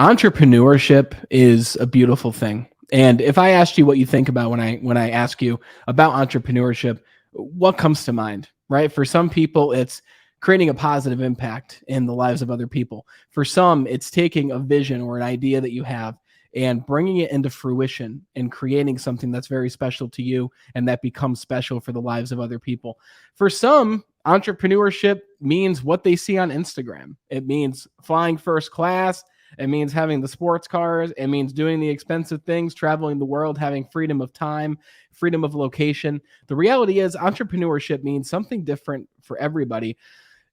Entrepreneurship is a beautiful thing. And if I asked you what you think about when I ask you about entrepreneurship, what comes to mind, right? For some people, it's creating a positive impact in the lives of other people. For some, it's taking a vision or an idea that you have and bringing it into fruition and creating something that's very special to you and that becomes special for the lives of other people. For some, entrepreneurship means what they see on Instagram. It means flying first class. It means having the sports cars. It means doing the expensive things, traveling the world, having freedom of time, freedom of location. The reality is, entrepreneurship means something different for everybody,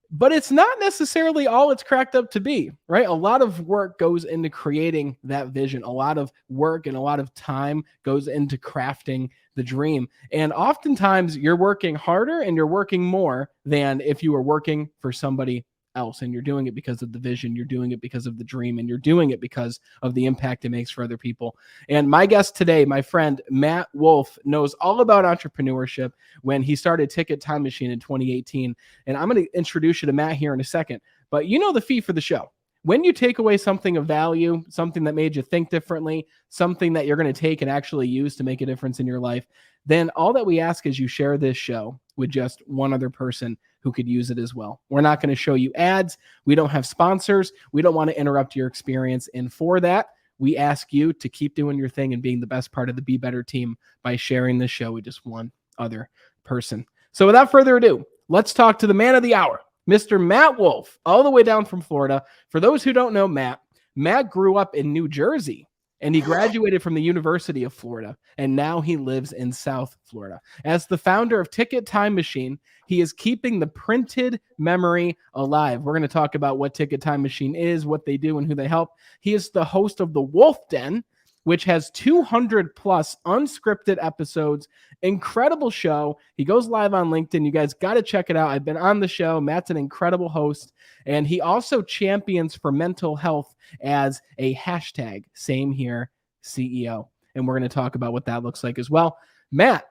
but it's not necessarily all it's cracked up to be, right? A lot of work goes into creating that vision. A lot of work and a lot of time goes into crafting the dream. And oftentimes you're working harder and you're working more than if you were working for somebody else. And you're doing it because of the vision, you're doing it because of the dream, and you're doing it because of the impact it makes for other people. And my guest today, my friend Matt Wolff, knows all about entrepreneurship when he started Ticket Time Machine in 2018. And I'm going to introduce you to Matt here in a second. But you know the fee for the show. When you take away something of value, something that made you think differently, something that you're going to take and actually use to make a difference in your life, then all that we ask is you share this show with just one other person who could use it as well. We're not going to show you ads. We don't have sponsors. We don't want to interrupt your experience. And for that, we ask you to keep doing your thing and being the best part of the Be Better team by sharing this show with just one other person. So without further ado, let's talk to the man of the hour, Mr. Matt Wolff, all the way down from Florida. For those who don't know Matt grew up in New Jersey and he graduated from the University of Florida, and now he lives in South Florida. As the founder of Ticket Time Machine, he is keeping the printed memory alive. We're going to talk about what Ticket Time Machine is, what they do, and who they help. He is the host of the Wolff Den, which has 200 plus unscripted episodes. Incredible show. He goes live on LinkedIn. You guys got to check it out. I've been on the show. Matt's an incredible host. And he also champions for mental health as a hashtag, same here, CEO. And we're going to talk about what that looks like as well. Matt,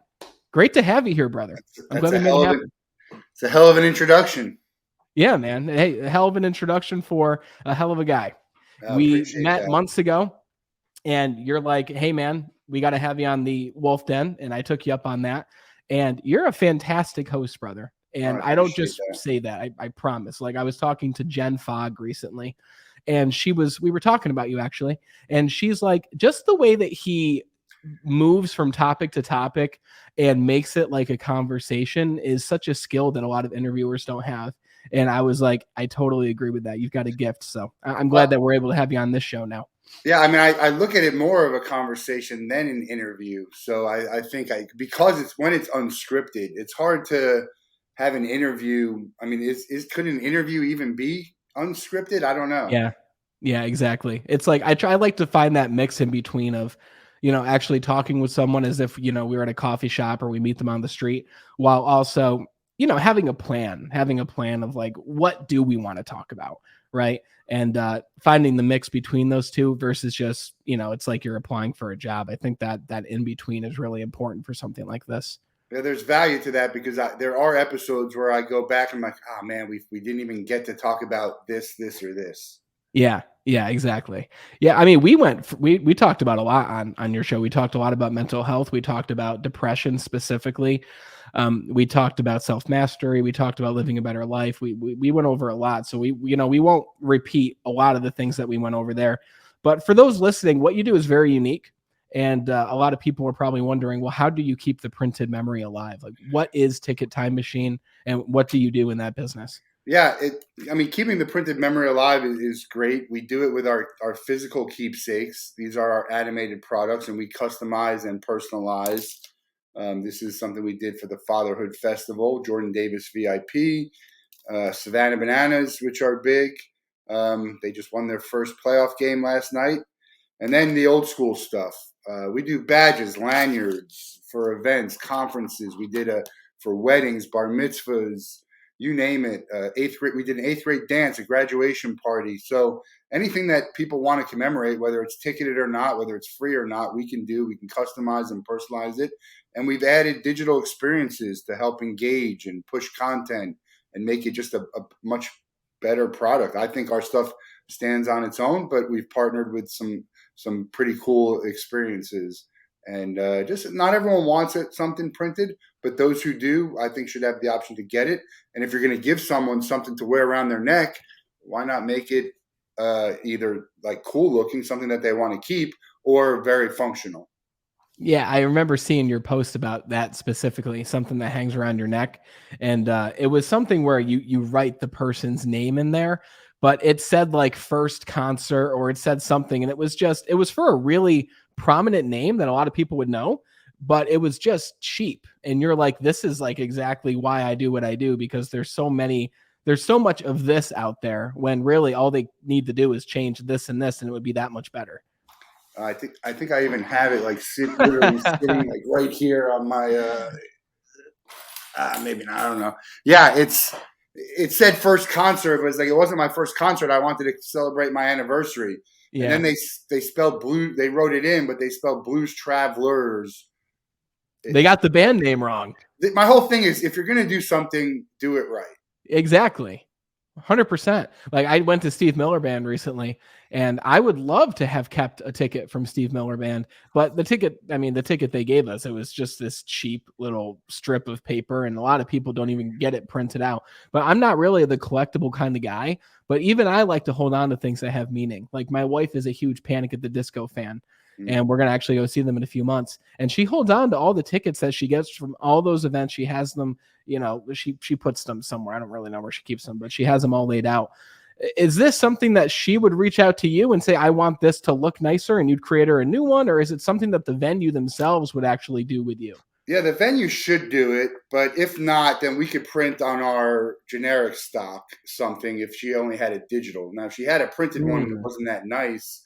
great to have you here, brother. I'm glad we made it happen. It's a hell of an introduction. Yeah, man. Hey, a hell of an introduction for a hell of a guy. We met months ago. And you're like, hey, man, we got to have you on the Wolff Den. And I took you up on that. And you're a fantastic host, brother. And I don't just say that. I promise. Like I was talking to Jen Fogg recently, and we were talking about you actually. And she's like, just the way that he moves from topic to topic and makes it like a conversation is such a skill that a lot of interviewers don't have. And I was like, I totally agree with that. You've got a gift. So I'm glad that we're able to have you on this show now. Yeah, I mean, I look at it more of a conversation than an interview. So I think because it's unscripted, it's hard to have an interview. I mean, could an interview even be unscripted? I don't know. Yeah, exactly. It's like I like to find that mix in between of, actually talking with someone as if, we were at a coffee shop or we meet them on the street, while also, having a plan of like, what do we want to talk about? Right. And finding the mix between those two versus just, it's like you're applying for a job. I think that in between is really important for something like this. Yeah, there's value to that because there are episodes where I go back and I'm like, oh man, we didn't even get to talk about this, or this. Yeah, exactly. Yeah, I mean, we talked about a lot on your show. We talked a lot about mental health. We talked about depression specifically. We talked about self-mastery. We talked about living a better life. We went over a lot. So we won't repeat a lot of the things that we went over there. But for those listening, what you do is very unique. And a lot of people are probably wondering, well, how do you keep the printed memory alive? Like, what is Ticket Time Machine and what do you do in that business? Yeah, keeping the printed memory alive is great. We do it with our physical keepsakes. These are our animated products, and we customize and personalize. This is something we did for the Fatherhood Festival, Jordan Davis VIP, Savannah Bananas, which are big. They just won their first playoff game last night. And then the old school stuff. We do badges, lanyards for events, conferences. We did for weddings, bar mitzvahs, you name it. Eighth grade, we did an 8th grade dance, a graduation party. So anything that people want to commemorate, whether it's ticketed or not, whether it's free or not, we can do. We can customize and personalize it. And we've added digital experiences to help engage and push content and make it just a much better product. I think our stuff stands on its own, but we've partnered with some pretty cool experiences. And just not everyone wants something printed, but those who do, I think, should have the option to get it. And if you're going to give someone something to wear around their neck, why not make it either like cool looking, something that they want to keep, or very functional? Yeah, I remember seeing your post about that specifically, something that hangs around your neck, and it was something where you write the person's name in there, but it said like first concert or it said something, and it was for a really prominent name that a lot of people would know, but it was just cheap. And you're like, this is like exactly why I do what I do, because there's so much of this out there when really all they need to do is change this and this, and it would be that much better. I think I even have it like literally sitting like right here on my maybe not, I don't know. Yeah, it said first concert, but it's like it wasn't my first concert. I wanted to celebrate my anniversary. And Yeah. then they spelled blue. They wrote it in, but they spelled Blues Travelers. They got the band name wrong. My whole thing is, if you're gonna do something, do it right. Exactly. 100%. Like I went to Steve Miller Band recently, and I would love to have kept a ticket from Steve Miller Band, but the ticket they gave us, it was just this cheap little strip of paper, and a lot of people don't even get it printed out. But I'm not really the collectible kind of guy, but even I like to hold on to things that have meaning. Like my wife is a huge Panic at the Disco fan, and we're going to actually go see them in a few months. And she holds on to all the tickets that she gets from all those events. She has them, she puts them somewhere. I don't really know where she keeps them, but she has them all laid out. Is this something that she would reach out to you and say, I want this to look nicer, and you'd create her a new one? Or is it something that the venue themselves would actually do with you? Yeah, the venue should do it, but if not, then we could print on our generic stock something if she only had it digital. Now, if she had a printed one that wasn't that nice,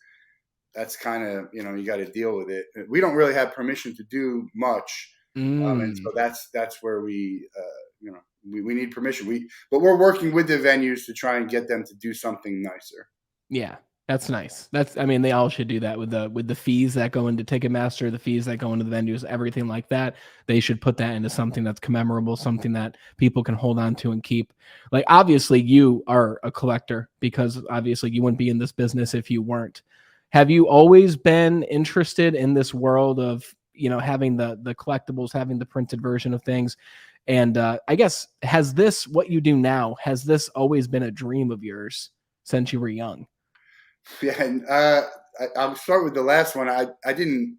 that's kind of, you got to deal with it. We don't really have permission to do much. And so that's where we need permission. But we're working with the venues to try and get them to do something nicer. Yeah, that's nice. They all should do that with the fees that go into Ticketmaster, the fees that go into the venues, everything like that. They should put that into something that's commemorable, something that people can hold on to and keep. Like obviously you are a collector, because obviously you wouldn't be in this business if you weren't. Have you always been interested in this world of, having the collectibles, having the printed version of things? And I guess, what you do now, has this always been a dream of yours since you were young? Yeah, and I'll start with the last one. I didn't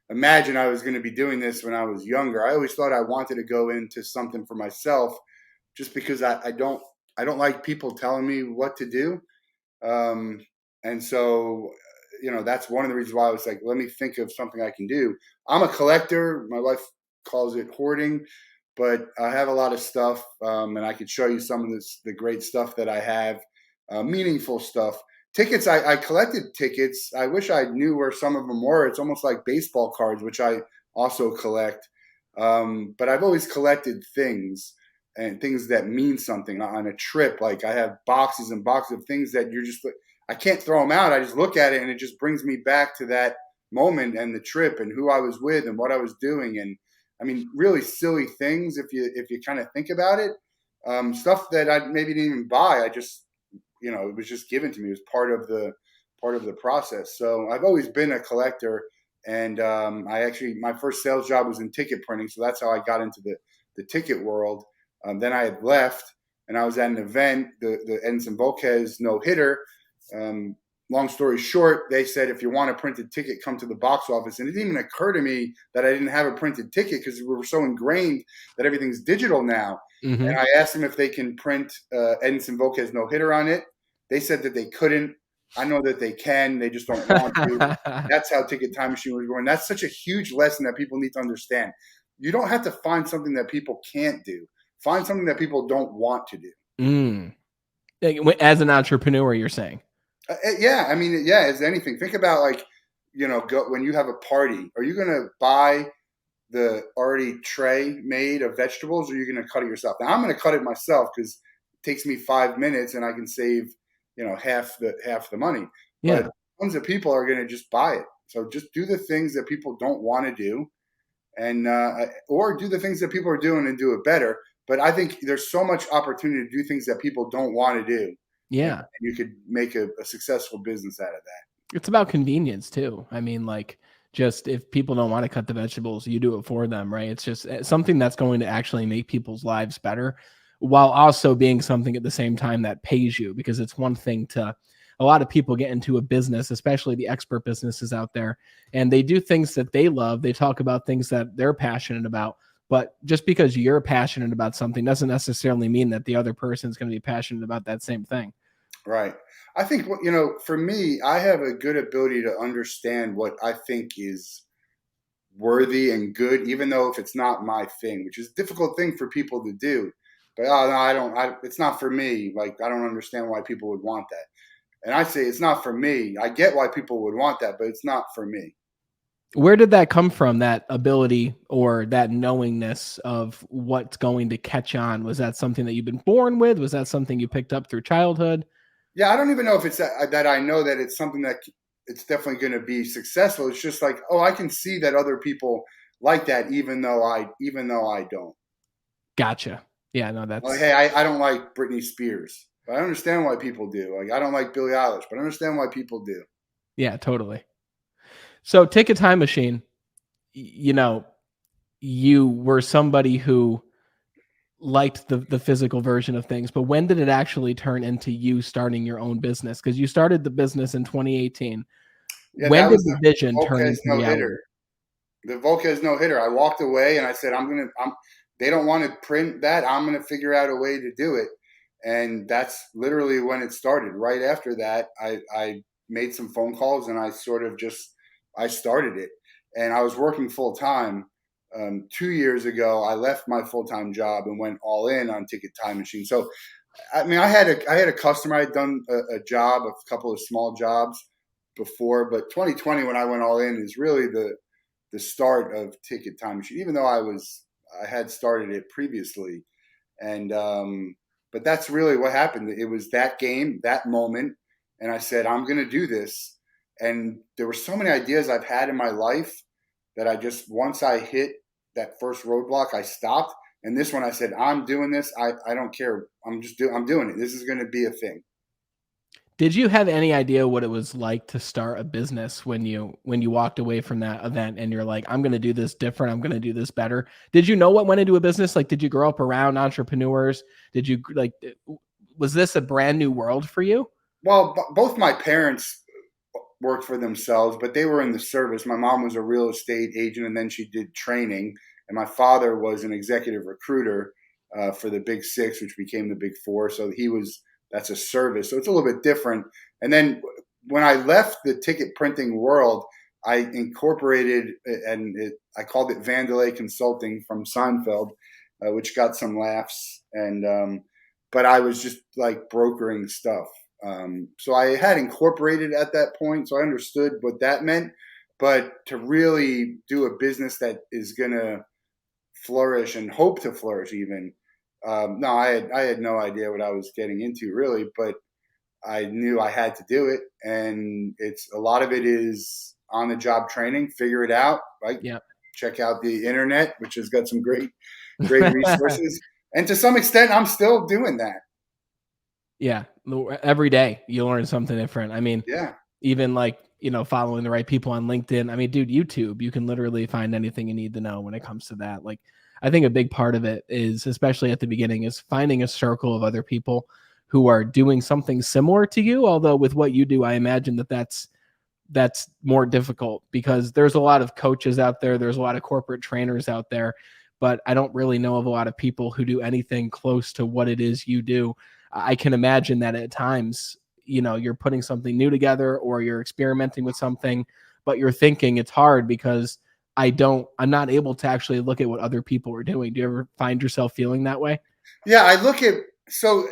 imagine I was going to be doing this when I was younger. I always thought I wanted to go into something for myself, just because I don't like people telling me what to do. And so, that's one of the reasons why I was like, let me think of something I can do. I'm a collector. My wife calls it hoarding, but I have a lot of stuff, and I could show you some of the great stuff that I have, meaningful stuff. Tickets, I collected tickets. I wish I knew where some of them were. It's almost like baseball cards, which I also collect. But I've always collected things, and things that mean something on a trip. Like I have boxes and boxes of things that I can't throw them out. I just look at it and it just brings me back to that moment and the trip and who I was with and what I was doing. And I mean, really silly things if you kind of think about it. Stuff that I maybe didn't even buy. I just, it was just given to me. It was part of the process. So I've always been a collector. And my first sales job was in ticket printing. So that's how I got into the ticket world. Then I had left and I was at an event, the Edinson Volquez no hitter. Long story short, they said, if you want a printed ticket, come to the box office. And it didn't even occur to me that I didn't have a printed ticket, because we were so ingrained that everything's digital now. Mm-hmm. And I asked them if they can print Edinson Volquez no hitter on it. They said that they couldn't. I know that they can. They just don't want to. That's how Ticket Time Machine was born. That's such a huge lesson that people need to understand. You don't have to find something that people can't do. Find something that people don't want to do. As an entrepreneur, you're saying? Yeah, I mean, yeah, as anything. Think about like, when you have a party, are you going to buy the already tray made of vegetables, or are you going to cut it yourself? Now, I'm going to cut it myself because it takes me 5 minutes and I can save, half the money. Yeah. But tons of people are going to just buy it. So just do the things that people don't want to do, and or do the things that people are doing and do it better. But I think there's so much opportunity to do things that people don't want to do. and Yeah. you could make a successful business out of that. It's about convenience too. I mean, like, just if people don't want to cut the vegetables, you do it for them, right? It's just something that's going to actually make people's lives better while also being something at the same time that pays you, because it's one thing to a lot of people get into a business, especially the expert businesses out there, and they do things that they love. They talk about things that they're passionate about. But just because you're passionate about something doesn't necessarily mean that the other person's going to be passionate about that same thing. Right. I think for me, I have a good ability to understand what I think is worthy and good, even though if it's not my thing, which is a difficult thing for people to do. But oh no, I don't. It's not for me. Like I don't understand why people would want that. And I say it's not for me. I get why people would want that, but it's not for me. Where did that come from, that ability or that knowingness of what's going to catch on? Was that something that you've been born with? Was that something you picked up through childhood? Yeah, I don't even know if it's that I know that it's something that it's definitely going to be successful. It's just like, oh, I can see that other people like that, even though I don't. Gotcha. Yeah, no, Like, that's hey, I don't like Britney Spears, but I understand why people do. Like, I don't like Billie Eilish, but I understand why people do. yeah, totally. So take a time machine. You know, you were somebody who liked the physical version of things, but when did it actually turn into you starting your own business? Because you started the business in 2018. Yeah, When that did was the the vision turn Volquez into no reality? hitter. The Volquez no hitter. I walked away and I said, I'm. They don't want to print that. I'm gonna figure out a way to do it. And that's literally when it started. Right after that, I made some phone calls and I sort of just I started it. And I was working full time. 2 years ago, I left my full time job and went all in on Ticket Time Machine. So I mean, I had a customer. I had done a job, a couple of small jobs before, but 2020 when I went all in is really the start of Ticket Time Machine. Even though I had started it previously, and but that's really what happened. It was that game, that moment, and I said I'm going to do this. And there were so many ideas I've had in my life that I just once I hit that first roadblock, I stopped. And this one, I said, I'm doing this. I don't care. I'm doing it. This is going to be a thing. Did you have any idea what it was like to start a business when you walked away from that event and you're like, I'm going to do this different, I'm going to do this better? Did you know what went into a business? Like, did you grow up around entrepreneurs? Did you like was this a brand new world for you? Well, both my parents worked for themselves, but they were in the service. My mom was a real estate agent, and then she did training, and my father was an executive recruiter for the Big Six, which became the Big Four. So that's a service. So it's a little bit different. And then when I left the ticket printing world, I incorporated I called it Vandalay Consulting from Seinfeld, which got some laughs. And but I was just like brokering stuff. So I had incorporated at that point, so I understood what that meant. But to really do a business that is going to flourish and hope to flourish, even no, I had no idea what I was getting into really, but I knew I had to do it, and it's a lot of it is on the job training. Figure it out, right? Yeah. Check out the internet, which has got some great resources, and to some extent, I'm still doing that. Yeah, every day you learn something different. I mean, Yeah. even like, following the right people on LinkedIn. I mean, dude, YouTube, you can literally find anything you need to know when it comes to that. Like, I think a big part of it is, especially at the beginning, is finding a circle of other people who are doing something similar to you. Although with what you do, I imagine that's more difficult because there's a lot of coaches out there, there's a lot of corporate trainers out there, but I don't really know of a lot of people who do anything close to what it is you do. I can imagine that at times, you're putting something new together or you're experimenting with something, but you're thinking it's hard because I'm not able to actually look at what other people are doing. Do you ever find yourself feeling that way? Yeah, I look at so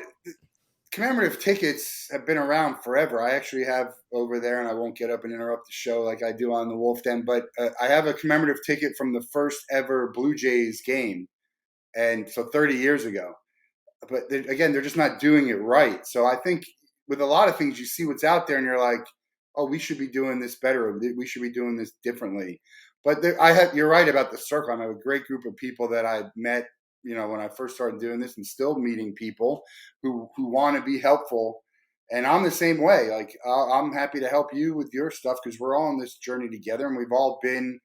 commemorative tickets have been around forever. I actually have over there, and I won't get up and interrupt the show like I do on the Wolff Den, but I have a commemorative ticket from the first ever Blue Jays game, and so 30 years ago. But again, they're just not doing it right. So I think with a lot of things, you see what's out there, and you're like, oh, we should be doing this better. We should be doing this differently. But you're right about the circle. I have a great group of people that I met, when I first started doing this, and still meeting people who want to be helpful. And I'm the same way. Like I'm happy to help you with your stuff because we're all on this journey together, and we've all been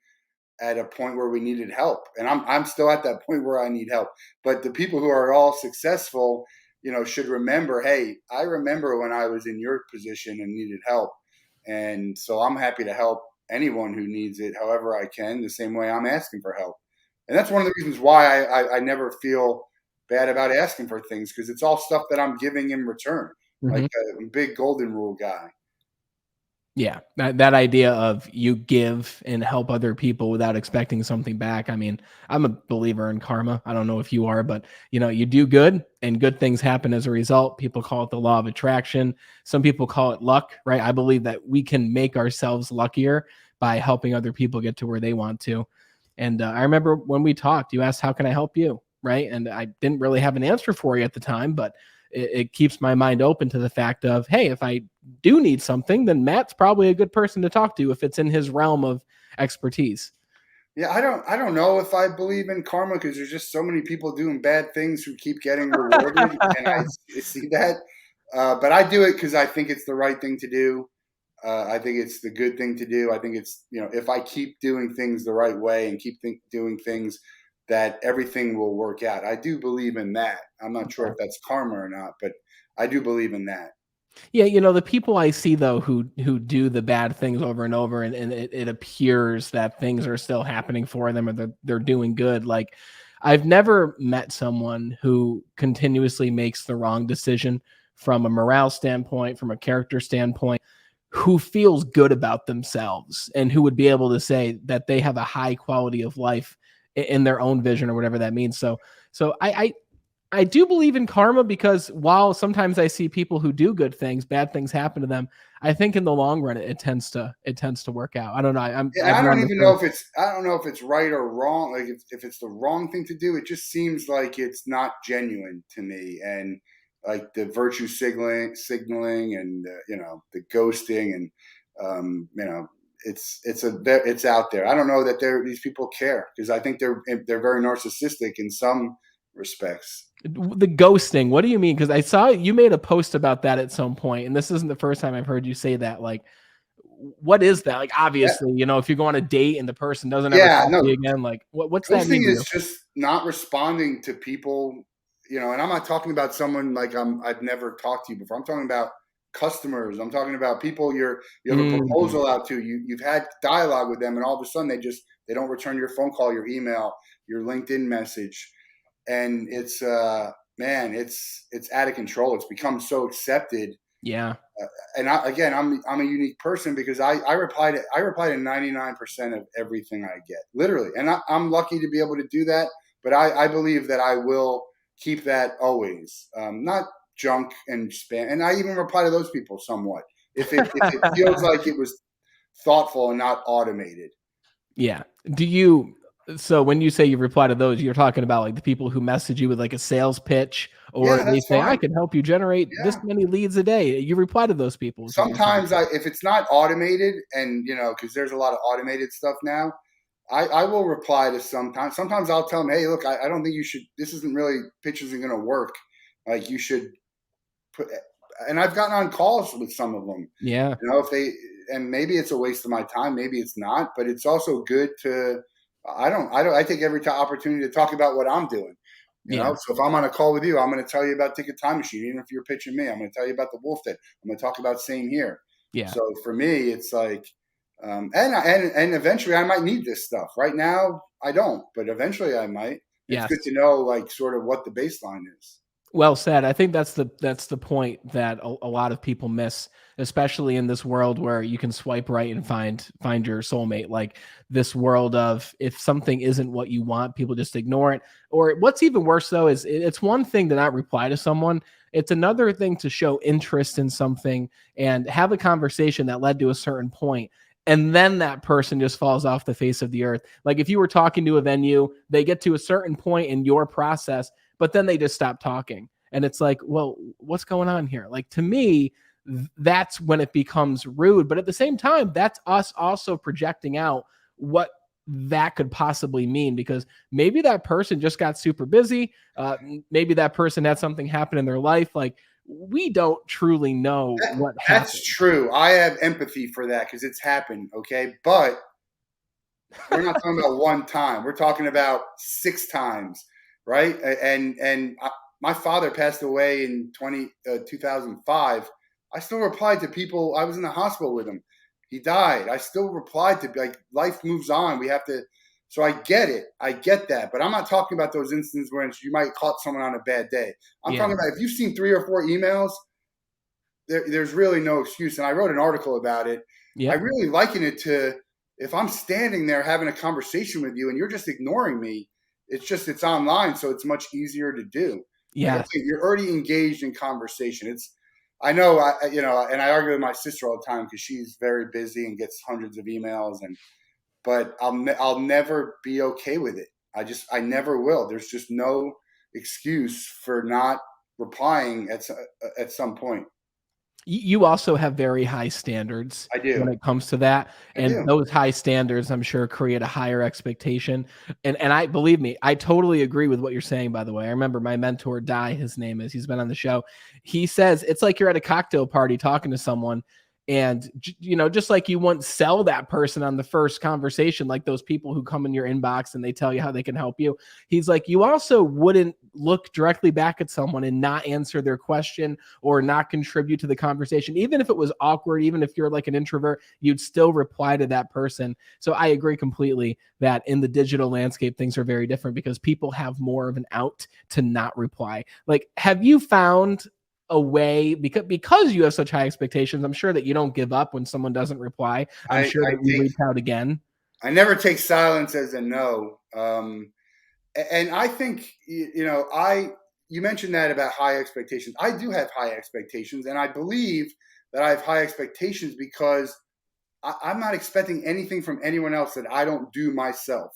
at a point where we needed help, and I'm still at that point where I need help. But the people who are all successful, should remember, hey, I remember when I was in your position and needed help, and so I'm happy to help anyone who needs it, however I can, the same way I'm asking for help. And that's one of the reasons why I never feel bad about asking for things, because it's all stuff that I'm giving in return. Like a big golden rule guy. Yeah, that idea of you give and help other people without expecting something back. I mean, I'm a believer in karma. I don't know if you are, but you do good and good things happen as a result. People call it the law of attraction. Some people call it luck, right? I believe that we can make ourselves luckier by helping other people get to where they want to. And I remember when we talked, you asked, how can I help you? Right. And I didn't really have an answer for you at the time, but it keeps my mind open to the fact of, hey, if I do need something, then Matt's probably a good person to talk to if it's in his realm of expertise. Yeah, I don't know if I believe in karma, because there's just so many people doing bad things who keep getting rewarded, and I see that. But I do it because I think it's the right thing to do. I think it's the good thing to do. I think it's, if I keep doing things the right way and keep doing things, that everything will work out. I do believe in that. I'm not sure if that's karma or not, but I do believe in that. Yeah, the people I see though who do the bad things over and over, and it appears that things are still happening for them, or they're doing good. Like, I've never met someone who continuously makes the wrong decision from a morale standpoint, from a character standpoint, who feels good about themselves and who would be able to say that they have a high quality of life in their own vision, or whatever that means. So I do believe in karma, because while sometimes I see people who do good things, bad things happen to them, I think in the long run it tends to work out. I don't know. Yeah, I've I don't run the even know firm. if it's right or wrong. Like if it's the wrong thing to do, it just seems like it's not genuine to me. And like the virtue signaling, and the ghosting, and it's out there. I don't know that these people care, because I think they're very narcissistic in some respects. The ghosting. What do you mean? Because I saw you made a post about that at some point, and this isn't the first time I've heard you say that. Like, what is that? Like, Yeah, obviously, if you go on a date and the person doesn't ever yeah, talk to you no. again, like, what's that Ghosting mean to is you? just not responding to people, and I'm not talking about someone like I've never talked to you before. I'm talking about customers. I'm talking about people you have a Mm, proposal out to. You've had dialogue with them, and all of a sudden they don't return your phone call, your email, your LinkedIn message, and it's man, it's out of control. It's become so accepted. yeah, And again, I'm a unique person, because I reply to 99% of everything I get, literally, and I'm lucky to be able to do that. But I believe that I will keep that always, not junk and spam. And I even reply to those people somewhat, if it feels like it was thoughtful and not automated. yeah. Do you? So when you say you reply to those, you're talking about like the people who message you with like a sales pitch, or Yeah, they that's say, I fine. can help you generate this Yeah. many leads a day. You reply to those people, is what you're saying. Sometimes if it's not automated, and because there's a lot of automated stuff now, I will reply to sometimes I'll tell them, hey, look, I don't think you should, this isn't really, pitch isn't going to work, like you should put. And I've gotten on calls with some of them, Yeah. if they, and maybe it's a waste of my time, maybe it's not, but it's also good to, I take every opportunity to talk about what I'm doing. Yeah. So if I'm on a call with you, I'm going to tell you about Ticket Time Machine. Even if you're pitching me, I'm going to tell you about the Wolff Den. I'm going to talk about Same Here. Yeah. So for me, it's like, and eventually I might need this stuff. Right now, I don't, but eventually I might. It's good Yes. to know, like, sort of what the baseline is. Well said. I think that's the point that a lot of people miss, especially in this world where you can swipe right and find your soulmate. Like, this world of, if something isn't what you want, people just ignore it. Or what's even worse though is, it's one thing to not reply to someone. It's another thing to show interest in something and have a conversation that led to a certain point, and then that person just falls off the face of the earth. Like, if you were talking to a venue, they get to a certain point in your process, but then they just stop talking. And it's like, well, what's going on here? Like, to me, that's when it becomes rude. But at the same time, that's us also projecting out what that could possibly mean, because maybe that person just got super busy. Maybe that person had something happen in their life. Like, we don't truly know what That's happened. true. I have empathy for that because it's happened. Okay, but we're not talking about one time. We're talking about 6 times, right? My father passed away in 2005. I still replied to people. I was in the hospital with him. He died. I still replied to, like, life moves on. We have to. So I get it. I get that. But I'm not talking about those instances where you might caught someone on a bad day. I'm Yeah. talking about if you've seen 3 or 4 emails, there's really no excuse. And I wrote an article about it. I Yep. really liken it to if I'm standing there having a conversation with you and you're just ignoring me. It's online, so it's much easier to do. Like, Yes. okay, you're already engaged in conversation. I know, and I argue with my sister all the time because she's very busy and gets hundreds of emails, but I'll never be okay with it. I never will. There's just no excuse for not replying at some point. You also have very high standards I when do. it comes to that, I and do. those high standards, I'm sure, create a higher expectation, and I believe me, I totally agree with what you're saying, by the way. I remember my mentor, Di, his name is, he's been on the show. He says, it's like you're at a cocktail party talking to someone, and, just like you wouldn't sell that person on the first conversation, like those people who come in your inbox and they tell you how they can help you. He's like, you also wouldn't look directly back at someone and not answer their question or not contribute to the conversation. Even if it was awkward, even if you're like an introvert, you'd still reply to that person. So I agree completely that in the digital landscape, things are very different because people have more of an out to not reply. Like, have you found a way, because you have such high expectations, I'm sure that you don't give up when someone doesn't reply. I'm I, sure I that you take reach out again. I never take silence as a no. And I think you mentioned that about high expectations. I do have high expectations, and I believe that I have high expectations because I'm not expecting anything from anyone else that I don't do myself,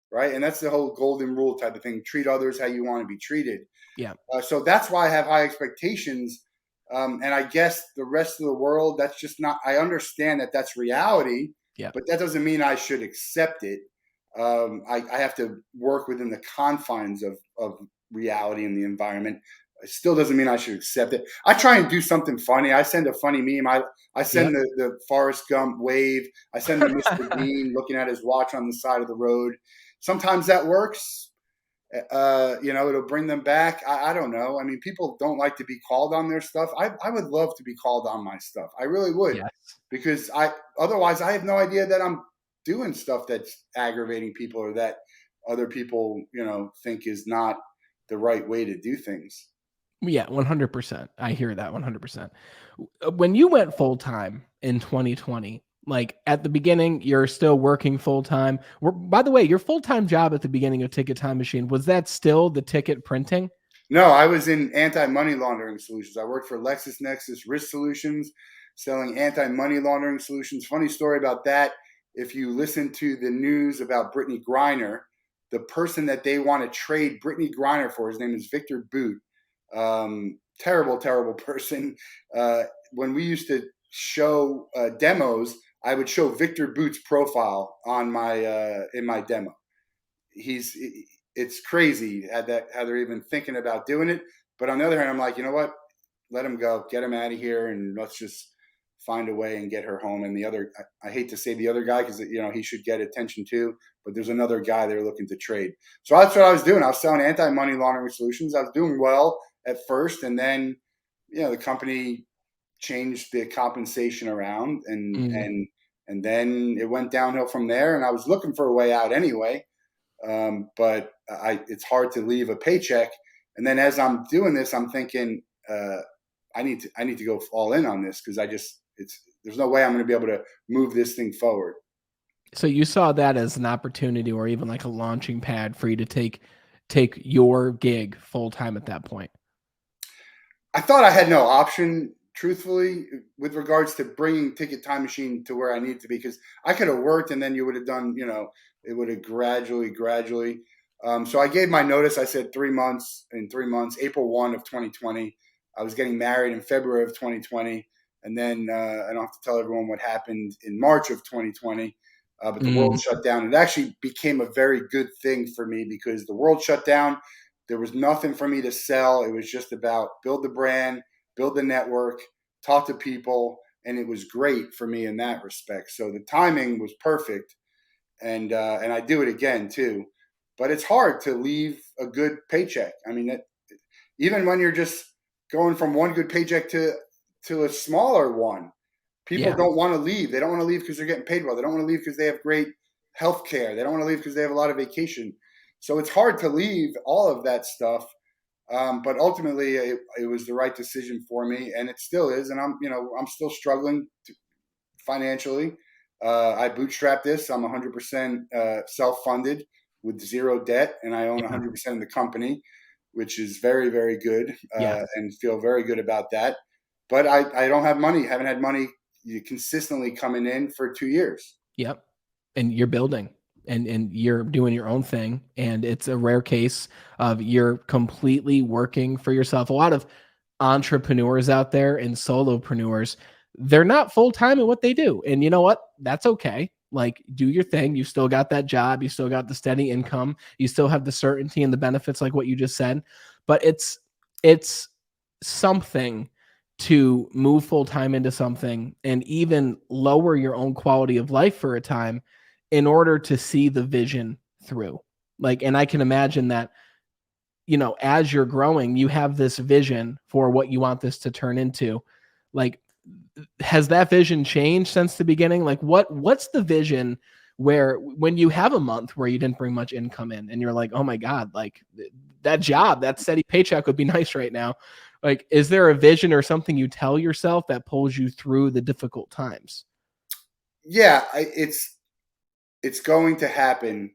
right? And that's the whole golden rule type of thing: treat others how you want to be treated. Yeah. So that's why I have high expectations. And I guess the rest of the world, that's just not. I understand that that's reality, Yeah. but that doesn't mean I should accept it. I have to work within the confines of reality and the environment. It still doesn't mean I should accept it. I try and do something funny. I send a funny meme. I send Yep. the Forrest Gump wave. I send the Mr. Bean looking at his watch on the side of the road. Sometimes that works. It'll bring them back. I don't know. I mean, people don't like to be called on their stuff. I would love to be called on my stuff. I really would, Yes. because otherwise I have no idea that I'm doing stuff that's aggravating people or that other people, think is not the right way to do things. Yeah, 100%. I hear that 100%. When you went full time in 2020, like at the beginning, you're still working full time. By the way, your full time job at the beginning of Ticket Time Machine, was that still the ticket printing? No, I was in anti-money laundering solutions. I worked for LexisNexis Risk Solutions, selling anti-money laundering solutions. Funny story about that. If you listen to the news about Brittany Griner, the person that they want to trade Brittany Griner for, his name is Victor Boot. Terrible, terrible person. When we used to show demos, I would show Victor Boot's profile on my in my demo. He's It's crazy how they're even thinking about doing it. But on the other hand, I'm like, you know what? Let him go, get him out of here, and let's just find a way and get her home. And the other, I hate to say the other guy because he should get attention too. But there's another guy they're looking to trade. So that's what I was doing. I was selling anti-money laundering solutions. I was doing well at first, and then the company changed the compensation around, and Mm. and and then it went downhill from there. And I was looking for a way out anyway. But it's hard to leave a paycheck. And then as I'm doing this, I'm thinking, I need to go all in on this because there's no way I'm going to be able to move this thing forward. So you saw that as an opportunity or even like a launching pad for you to take your gig full time at that point. I thought I had no option, truthfully, with regards to bringing Ticket Time Machine to where I need to be, because I could have worked and then you would have done, it would have gradually. So I gave my notice. I said 3 months. In 3 months, April 1 of 2020. I was getting married in February of 2020. And then I don't have to tell everyone what happened in March of 2020. But the world Mm. shut down. It actually became a very good thing for me because the world shut down. There was nothing for me to sell. It was just about build the brand, build the network, talk to people, and it was great for me in that respect. So the timing was perfect, and I do it again too. But it's hard to leave a good paycheck. I mean, even when you're just going from one good paycheck to a smaller one, people Yeah. don't want to leave. They don't want to leave because they're getting paid well. They don't want to leave because they have great health care. They don't want to leave because they have a lot of vacation. So it's hard to leave all of that stuff. But ultimately, it was the right decision for me, and it still is. And I'm still struggling financially. I bootstrapped this. I'm 100% self-funded with zero debt, and I own Yeah. 100% of the company, which is very, very good, Yeah. and feel very good about that. But I don't have money. Haven't had money consistently coming in for 2 years. Yep. And you're building and you're doing your own thing. And it's a rare case of you're completely working for yourself. A lot of entrepreneurs out there and solopreneurs, they're not full time at what they do. And you know what? That's okay. Like, do your thing. You still got that job. You still got the steady income. You still have the certainty and the benefits, like what you just said. But it's something to move full time into something and even lower your own quality of life for a time in order to see the vision through. Like, and I can imagine that, as you're growing, you have this vision for what you want this to turn into. Like, has that vision changed since the beginning? Like, what's the vision where when you have a month where you didn't bring much income in and you're like, oh my God, like that job, that steady paycheck would be nice right now. Like, is there a vision or something you tell yourself that pulls you through the difficult times? Yeah, it's going to happen.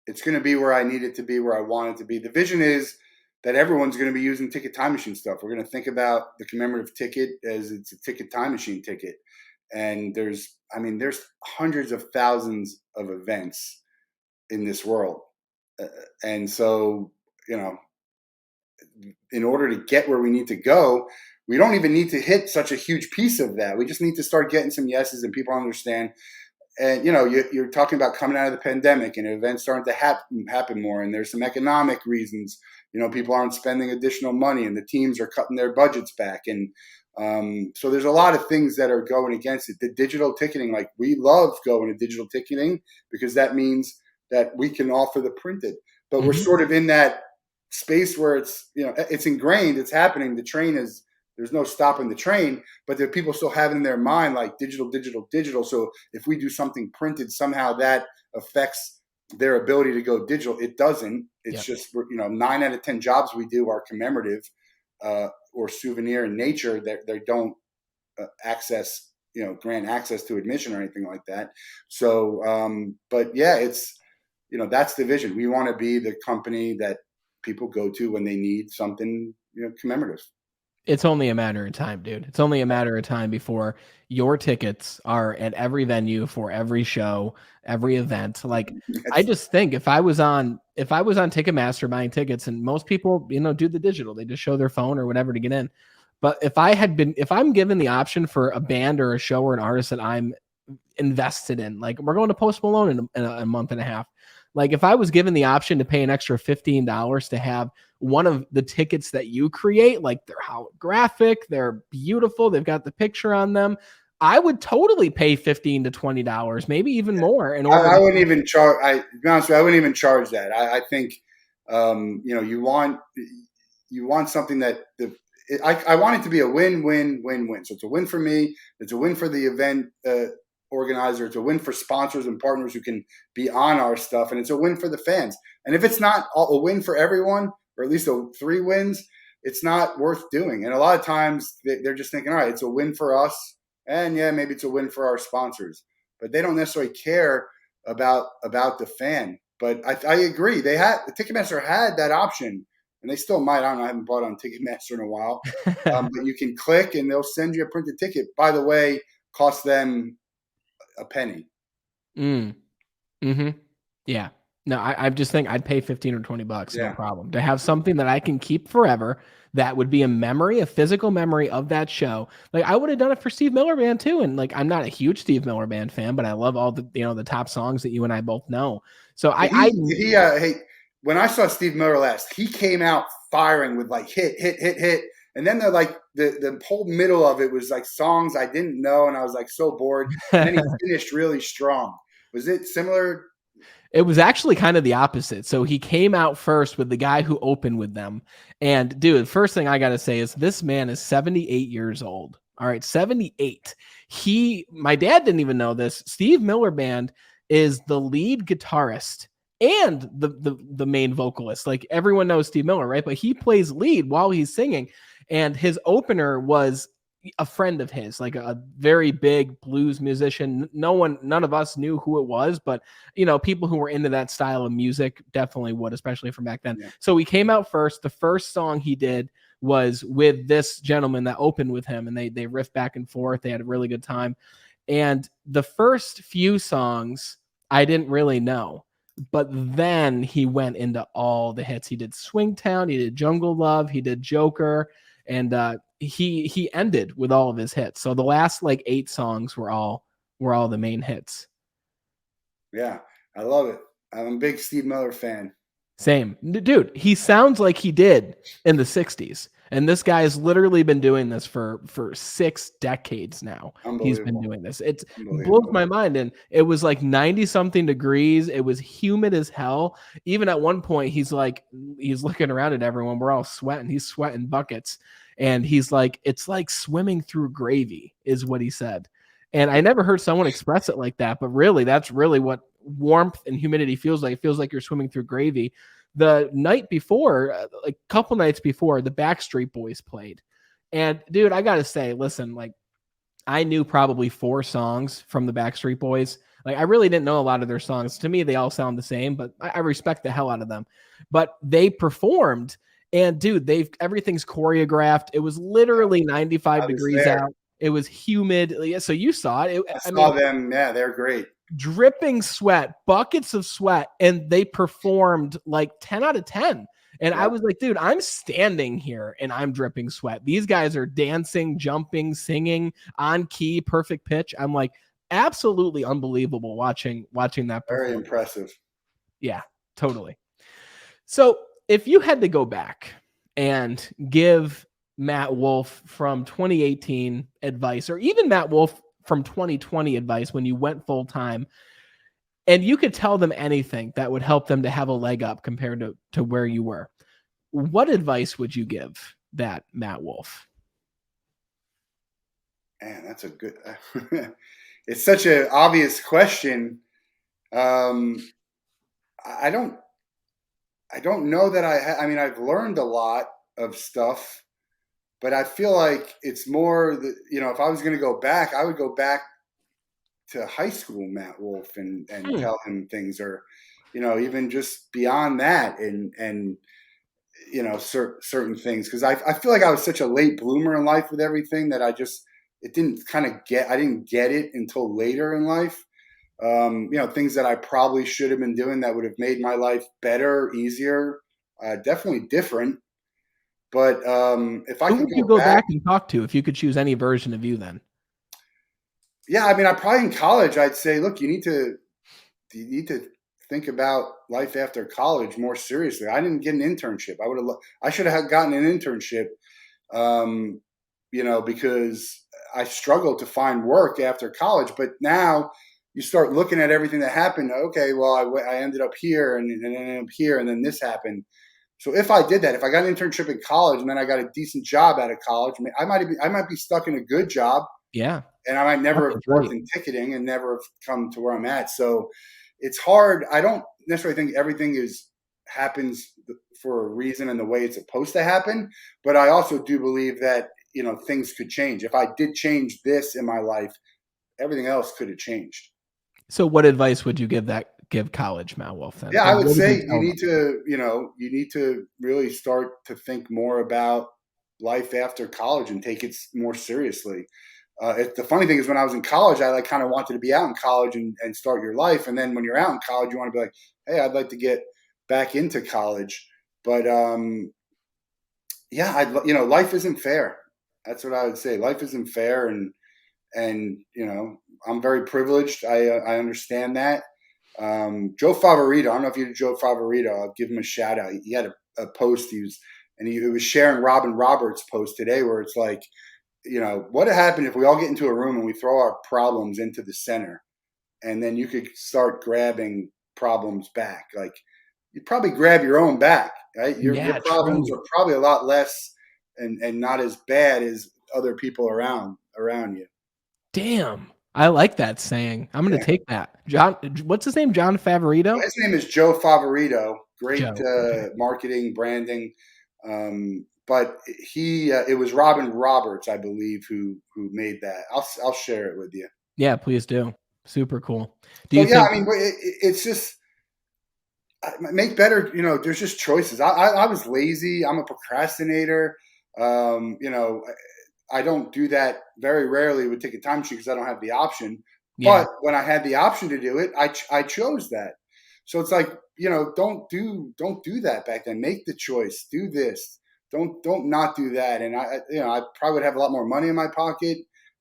It's going to be where I need it to be, where I want it to be. The vision is that everyone's going to be using ticket time machine stuff. We're going to think about the commemorative ticket as it's a ticket time machine ticket. And there's hundreds of thousands of events in this world. And so, in order to get where we need to go, we don't even need to hit such a huge piece of that. We just need to start getting some yeses and people understand. And you're talking about coming out of the pandemic and events starting to happen more, and there's some economic reasons. People aren't spending additional money, and the teams are cutting their budgets back, and so there's a lot of things that are going against it. The digital ticketing, like we love going to digital ticketing because that means that we can offer the printed, but we're sort of in that space where it's ingrained, it's happening. The train is There's no stopping the train, but there are people still have it in their mind like digital, digital, digital. So if we do something printed, somehow that affects their ability to go digital. It doesn't. It's just 9 out of 10 jobs we do are commemorative or souvenir in nature. That they don't access, grant access to admission or anything like that. So, but yeah, it's that's the vision. We want to be the company that people go to when they need something commemorative. It's only a matter of time, dude. It's only a matter of time before your tickets are at every venue for every show, every event. Like, I just think if I was on Ticketmaster buying tickets, and most people, do the digital, they just show their phone or whatever to get in. But if I'm given the option for a band or a show or an artist that I'm invested in, like we're going to Post Malone in a month and a half. Like, if I was given the option to pay an extra $15 to have one of the tickets that you create, like they're holographic, they're beautiful, they've got the picture on them, I would totally pay $15 to $20, maybe even more. In order, I wouldn't even charge. To be honest with you, I wouldn't even charge that. I think you want something that I want it to be a win-win-win-win. So it's a win for me. It's a win for the event organizer. It's a win for sponsors and partners who can be on our stuff, and it's a win for the fans. And if it's not a win for everyone, or at least 3 wins, it's not worth doing. And a lot of times they're just thinking, all right, it's a win for us, and yeah, maybe it's a win for our sponsors, but they don't necessarily care about the fan. But I agree. Ticketmaster had that option, and they still might. I don't know. I haven't bought on Ticketmaster in a while, but you can click and they'll send you a printed ticket. By the way, cost them a penny. Yeah. No, I just think I'd pay 15 or $20, Yeah. no problem, to have something that I can keep forever. That would be a memory, a physical memory of that show. Like, I would have done it for Steve Miller Band too. And like, I'm not a huge Steve Miller Band fan, but I love all the, the top songs that you and I both know. So Hey, when I saw Steve Miller last, he came out firing with like hit, hit, hit, hit. And then the whole middle of it was like songs I didn't know, and I was like so bored. And then he finished really strong. Was it similar? It was actually kind of the opposite. So he came out first with the guy who opened with them. And dude, first thing I got to say is this man is 78 years old. All right, 78. My dad didn't even know this. Steve Miller Band is the lead guitarist and the main vocalist. Like everyone knows Steve Miller, right? But he plays lead while he's singing. And his opener was a friend of his, like a very big blues musician. None of us knew who it was, but people who were into that style of music definitely would, especially from back then. Yeah. So he came out first. The first song he did was with this gentleman that opened with him, and they riffed back and forth. They had a really good time. And the first few songs I didn't really know, but then he went into all the hits. He did Swingtown, he did Jungle Love, he did Joker, and he ended with all of his hits. So the last like 8 songs were all the main hits. Yeah, I love it. I'm a big Steve Miller fan. Same. Dude, he sounds like he did in the 60s. And this guy has literally been doing this for 6 decades now. He's been doing this. It blows my mind. And it was like 90 something degrees. It was humid as hell. Even at one point, he's looking around at everyone. We're all sweating. He's sweating buckets. And he's like, it's like swimming through gravy is what he said. And I never heard someone express it like that, but really, that's really what warmth and humidity feels like. It feels like you're swimming through gravy. The night before, like a couple nights before, the Backstreet Boys played. And dude, I got to say, listen, like I knew probably 4 songs from the Backstreet Boys. Like I really didn't know a lot of their songs. To me, they all sound the same, but I respect the hell out of them. But they performed, and dude, everything's choreographed. It was literally 95 degrees out. It was humid. So you saw it. I saw them. Yeah, they're great. Dripping sweat, buckets of sweat, and they performed like 10 out of 10. And I was like, dude, I'm standing here and I'm dripping sweat. These guys are dancing, jumping, singing on key, perfect pitch. I'm like, absolutely unbelievable watching that. Very impressive. Yeah, totally. So if you had to go back and give Matt Wolff from 2018 advice, or even Matt Wolff from 2020 advice when you went full time, and you could tell them anything that would help them to have a leg up compared to where you were, what advice would you give that Matt Wolff? Man, that's a good. It's such an obvious question. I don't know that I mean, I've learned a lot of stuff, but I feel like it's more that, if I was going to go back, I would go back to high school Matt Wolff and tell him things, or, even just beyond that, and certain things. Cause I feel like I was such a late bloomer in life with everything that I didn't get it until later in life. Things that I probably should have been doing that would have made my life better, easier, definitely different. But if I could go back and talk to, if you could choose any version of you, then. Yeah, I mean, I probably in college, I'd say, look, you need to think about life after college more seriously. I didn't get an internship. I should have gotten an internship, because I struggled to find work after college. But now you start looking at everything that happened. Okay, well, I ended up here and ended up here, and then this happened. So if I did that, if I got an internship in college and then I got a decent job out of college, I might be stuck in a good job. Yeah. And I might never have worked in ticketing and never have come to where I'm at. So it's hard. I don't necessarily think everything happens for a reason and the way it's supposed to happen. But I also do believe that, things could change. If I did change this in my life, everything else could have changed. So what advice would you give college Matt Wolff then? Yeah, I would say you need to really start to think more about life after college and take it more seriously. The funny thing is, when I was in college, I kind of wanted to be out in college and start your life. And then when you're out in college, you want to be like, hey, I'd like to get back into college. But life isn't fair. That's what I would say. Life isn't fair, and I'm very privileged. I understand that. Joe Favorito. I don't know if you know Joe Favorito. I'll give him a shout out. He had a post he was sharing Robin Roberts' post today where it's like, what would happen if we all get into a room and we throw our problems into the center, and then you could start grabbing problems back. Like you'd probably grab your own back, right? Your Yeah, problems true. are probably a lot less and not as bad as other people around you. Damn. I like that saying. I'm going to Yeah. take that. John, what's his name? John Favorito? His name is Joe Favorito. Great Joe. Okay. marketing, branding. But it was Robin Roberts, I believe, who made that. I'll share it with you. Yeah, please do. Super cool. Do So you yeah, think I mean, it's just make better. There's just choices. I was lazy. I'm a procrastinator. I don't do that very rarely with Ticket Time Machine because I don't have the option. yeah. But when I had the option to do it, I chose that. So it's like don't do that back then. Make the choice. Do this. Don't not do that. And I probably would have a lot more money in my pocket.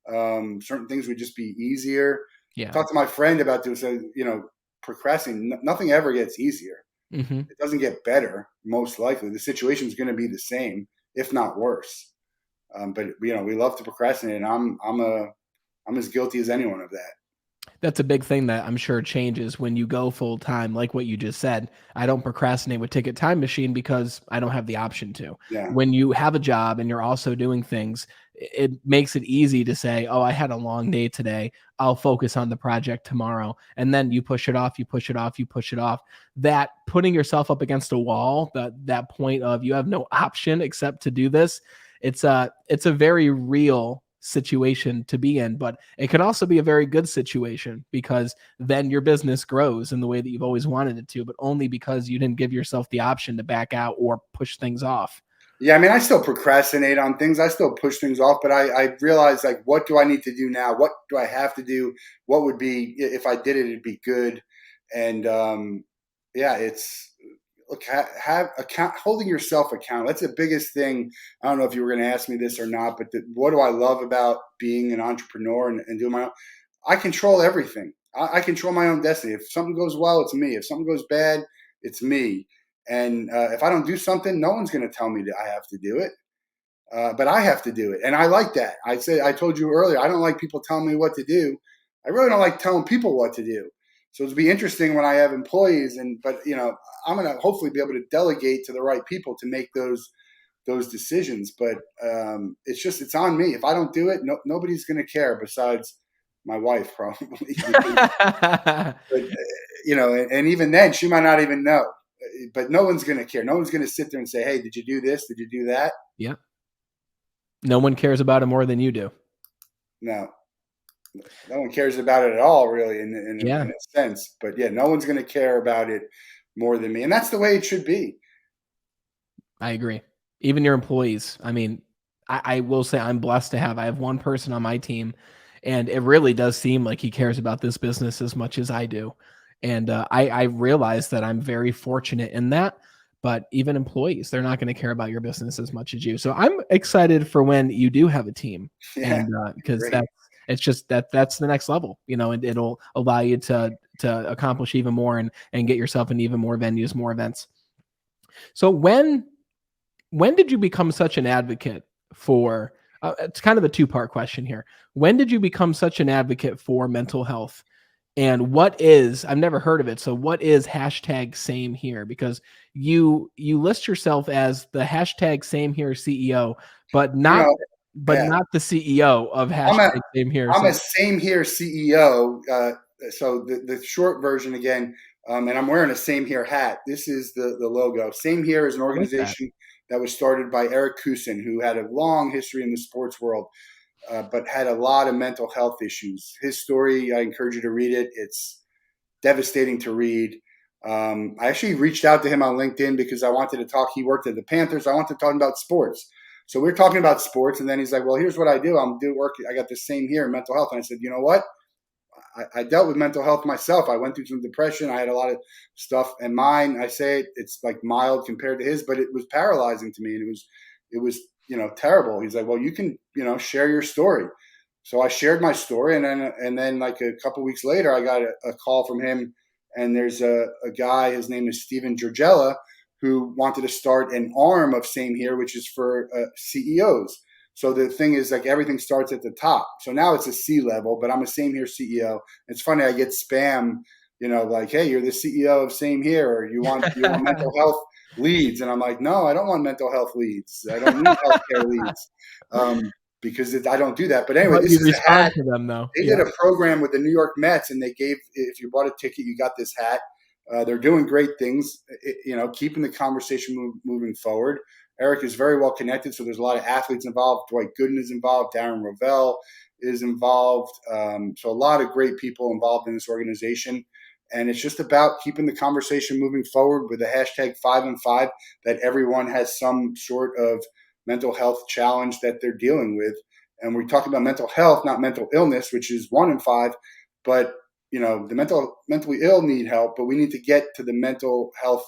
Certain things would just be easier. Yeah. Talk to my friend about this. Procrastinating. Nothing ever gets easier. Hmm. It doesn't get better. Most likely, the situation is going to be the same, if not worse. But we love to procrastinate, and I'm as guilty as anyone of that. That's a big thing that I'm sure changes when you go full time, like what you just said. I don't procrastinate with Ticket Time Machine because I don't have the option to. Yeah, When you have a job and you're also doing things, it makes it easy to say, oh, I had a long day today. I'll focus on the project tomorrow. And then you push it off, you push it off, you push it off. That putting yourself up against a wall, that point of you have no option except to do this, it's a very real situation to be in, but it can also be a very good situation because then your business grows in the way that you've always wanted it to, but only because you didn't give yourself the option to back out or push things off. yeah. I mean, I still procrastinate on things. I still push things off, but I realize like, what do I need to do now? What do I have to do? What would be if I did it? It'd be good. And yeah, it's look have account holding yourself accountable. That's the biggest thing. I don't know if you were going to ask me this or not, but what do I love about being an entrepreneur and doing my own? I control everything. I control my own destiny. If something goes well, it's me. If something goes bad, it's me. And if I don't do something, no one's going to tell me that I have to do it. But I have to do it, and I like that. I told you earlier, I don't like people telling me what to do. I really don't like telling people what to do. So it'll be interesting when I have employees, but I'm going to hopefully be able to delegate to the right people to make those decisions. But it's on me. If I don't do it, nobody's going to care besides my wife, probably. But and even then, she might not even know. But no one's going to care. No one's going to sit there and say, "Hey, did you do this? Did you do that?" Yeah. No one cares about it more than you do. No, no one cares about it at all, really, in Yeah, a sense. But yeah, no one's going to care about it more than me, and that's the way it should be. I agree. Even your employees. I mean, I will say I have one person on my team, and it really does seem like he cares about this business as much as I do. And I realize that I'm very fortunate in that. But even employees, they're not going to care about your business as much as you. So I'm excited for when you do have a team, Yeah, and because great. it's just that's the next level, and it'll allow you to accomplish even more and get yourself in even more venues, more events. So when did you become such an advocate for it's kind of a two-part question here. When did you become such an advocate for mental health? And what is, I've never heard of it. So what is hashtag same here? Because you list yourself as the hashtag same here CEO, but You not know, yeah, not the CEO of I'm a hashtag same here. I'm a So same here CEO. So the short version again, and I'm wearing a same here hat. This is the logo. Same here is an I like that. organization that was started by Eric Kusin, who had a long history in the sports world, but had a lot of mental health issues. His story, I encourage you to read it. It's devastating to read. I actually reached out to him on LinkedIn because I wanted to talk. He worked at the Panthers. I wanted to talk about sports. So we are talking about sports, and then he's like, "Well, here's what I do. I'm doing work. I got the same here in mental health." And I said, "You know what? I dealt with mental health myself. I went through some depression. I had a lot of stuff, and mine. I say it's like mild compared to his, but it was paralyzing to me, and it was terrible." He's like, "Well, you can share your story." So I shared my story, and then like a couple weeks later, I got a call from him And there's a guy, his name is Steven Georgella, who wanted to start an arm of Same Here, which is for CEOs. So the thing is, like, everything starts at the top. So now it's a C level, but I'm a Same Here CEO. It's funny, I get spam, like, hey, you're the CEO of Same Here, or you want mental health leads, and I'm like, no, I don't want mental health leads. I don't need healthcare leads, because I don't do that. But anyway, But this you is a respond hat. to them though. They Yeah. did a program with the New York Mets, and they gave, if you bought a ticket, you got this hat. They're doing great things, keeping the conversation moving forward. Eric is very well connected, so there's a lot of athletes involved. Dwight Gooden is involved. Darren Rovell is involved. So a lot of great people involved in this organization. And it's just about keeping the conversation moving forward with the hashtag 5 and 5, that everyone has some sort of mental health challenge that they're dealing with. And we talk about mental health, not mental illness, which is 1 in 5. But the mentally ill need help, but we need to get to the mental health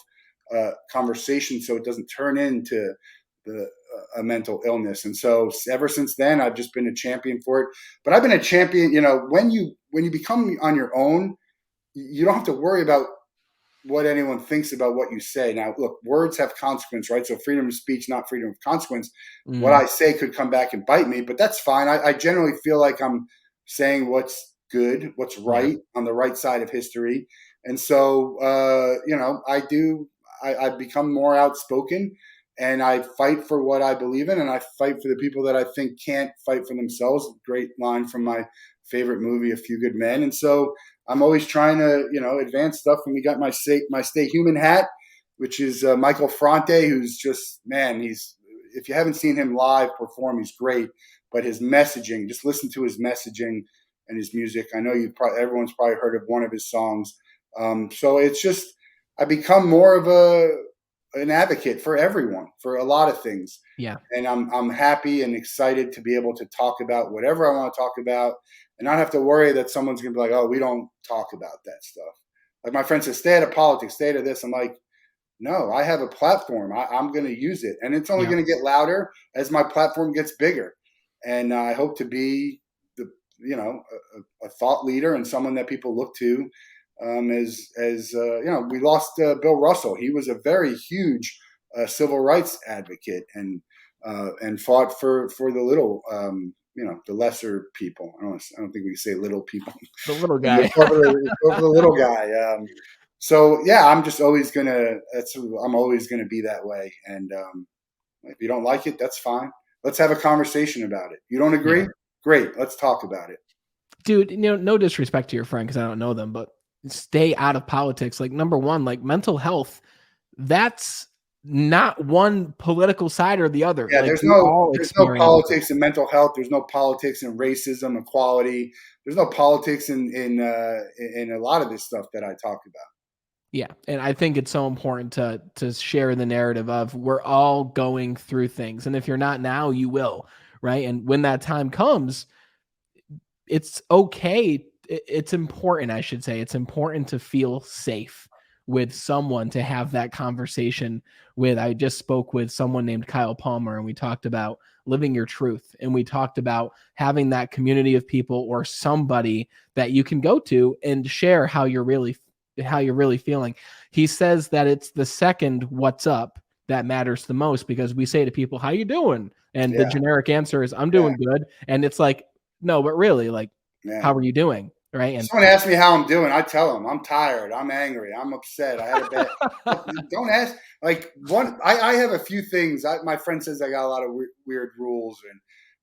conversation so it doesn't turn into a mental illness. And so ever since then, I've just been a champion for it. But I've been a champion. When you become on your own, you don't have to worry about what anyone thinks about what you say. Now, look, words have consequence, right? So freedom of speech, not freedom of consequence. What I say could come back and bite me, but that's fine. I generally feel like I'm saying what's good, what's right, on the right side of history. And so, I've become more outspoken, and I fight for what I believe in, and I fight for the people that I think can't fight for themselves. Great line from my favorite movie, A Few Good Men. And so I'm always trying to, advance stuff. And we got my Stay Human hat, which is Michael Fronte, who's just, man, if you haven't seen him live perform, he's great. But his messaging, just listen to his messaging and his music. I know everyone's probably heard of one of his songs. So it's just, I become more of an advocate for everyone, for a lot of things. Yeah. And I'm happy and excited to be able to talk about whatever I want to talk about, and not have to worry that someone's going to be like, oh, we don't talk about that stuff. Like my friend says, stay out of politics, stay out of this. I'm like, no, I have a platform. I'm going to use it. And it's only going to get louder as my platform gets bigger. And I hope to be a thought leader and someone that people look to. We lost Bill Russell. He was a very huge civil rights advocate and fought for the little, the lesser people. I don't think we say little people. The little guy. over the little guy. So yeah, I'm just always I'm always gonna be that way. And if you don't like it, that's fine. Let's have a conversation about it. You don't agree? Yeah. Great. Let's talk about it. Dude, no disrespect to your friend, because I don't know them, but stay out of politics. Like, number one, like mental health, that's not one political side or the other. Yeah, like, there's no politics in mental health. There's no politics in racism, equality. There's no politics in a lot of this stuff that I talk about. Yeah, and I think it's so important to share the narrative of we're all going through things, and if you're not now, you will, right? And when that time comes, it's okay. It's important, I should say. It's important to feel safe with someone, to have that conversation with. I just spoke with someone named Kyle Palmer, and we talked about living your truth. And we talked about having that community of people or somebody that you can go to and share how you're really feeling. He says that it's the second what's up that matters the most, because we say to people, how you doing? And the generic answer is, I'm doing good. And it's like, no, but really, like, how are you doing? Right. And someone asks me how I'm doing, I tell them I'm tired, I'm angry, I'm upset, I had a bad. Don't ask. Like, I have a few things. My friend says I got a lot of weird rules,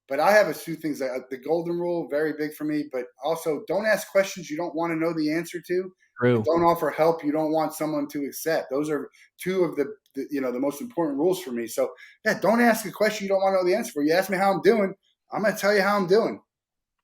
but I have a few things. The golden rule, very big for me. But also, don't ask questions you don't want to know the answer to. True. Don't offer help you don't want someone to accept. Those are two of the most important rules for me. So yeah, don't ask a question you don't want to know the answer for. You ask me how I'm doing, I'm going to tell you how I'm doing.